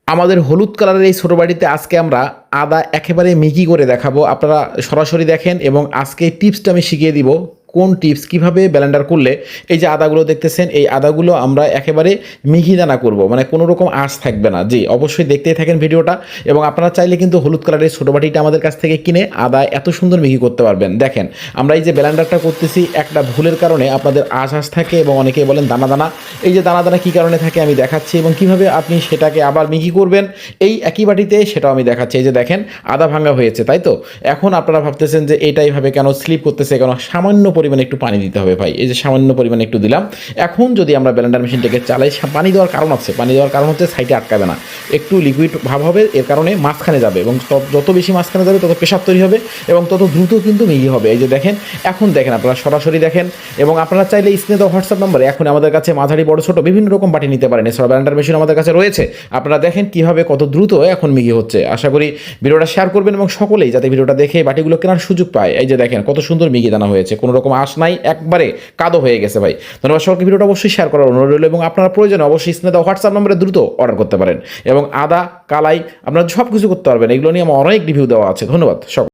আমাদের হলুদ কালারের এই ছোটো বাটিতে আজকে আমরা আদা একেবারে মিহি করে দেখাবো। আপনারা সরাসরি দেখেন এবং আজকে টিপসটা আমি শিখিয়ে দিব। কোন টিপস কিভাবে ব্লেন্ডার করলে এই যে আদাগুলো দেখতেছেন এই আদাগুলো আমরা একেবারে মিহি দানা করব, মানে কোনো রকম আঁশ থাকবে না। জি অবশ্যই দেখতেই থাকেন ভিডিওটা। এবং আপনারা চাইলে কিন্তু হলুদ কালারের ছোটো বাটিটা আমাদের কাছ থেকে কিনে আদা এত সুন্দর মিহি করতে পারবেন। দেখেন আমরা এই যে ব্লেন্ডারটা করতেছি একটা ভুলের কারণে আপনাদের আঁশ থাকে এবং অনেকেই বলেন দানা দানা। এই যে দানা দানা কী কারণে থাকে আমি দেখাচ্ছি এবং কিভাবে আপনি সেটাকে আবার মিহি করবেন এই একই বাটিতে সেটাও আমি দেখাচ্ছি। এই যে দেখেন আদা ভাঙা হয়েছে, তাই তো? এখন আপনারা ভাবতেছেন যে এইভাবে কেন স্লিপ করতেছে, কেন? সামান্য পরিমাণে একটু পানি দিতে হবে ভাই। এই যে সামান্য পরিমাণে একটু দিলাম। এখন যদি আমরা ব্লেন্ডার মেশিনটাকে চালাই, পানি দেওয়ার কারণ আছে, পানি দেওয়ার কারণ হচ্ছে সাইডে আটকাবে না, একটু লিকুইড ভাব হবে, এর কারণে মাঝখানে যাবে এবং যত বেশি মাঝখানে যাবে তত প্রেসার তৈরি হবে এবং তত দ্রুত কিন্তু মিহি হবে। এই যে দেখেন, এখন দেখেন, আপনারা সরাসরি দেখেন। এবং আপনারা চাইলে স্ক্রিনে দেওয়া হোয়াটসঅ্যাপ নম্বরে এখন আমাদের কাছে মাঝারি বড় ছোটো বিভিন্ন রকম বাটি নিতে পারেন। এছাড়া ব্লেন্ডার মেশিন আমাদের কাছে রয়েছে। আপনারা দেখেন কীভাবে কত দ্রুত এখন মিহি হচ্ছে। আশা করি ভিডিওটা শেয়ার করবেন এবং সকলেই যাতে ভিডিওটা দেখে বাটিগুলো কেনার সুযোগ পায়। এই যে দেখেন কত সুন্দর মিহি দানা হয়েছে, কোনো রকম আঁশ নাই, একবারে কাদো হয়ে গেছে ভাই। ধন্যবাদ সকলকে। ভিডিওটা অবশ্যই শেয়ার করার অনুরোধ রইল এবং আপনারা প্রয়োজনে অবশ্যই স্ক্রিনে দেওয়া হোয়াটসঅ্যাপ নম্বরে দ্রুত অর্ডার করতে পারেন। এবং আদা কালাই আপনারা সব কিছু করতে পারবেন। এগুলো নিয়ে আমার অনেক রিভিউ দেওয়া আছে। ধন্যবাদ সকল।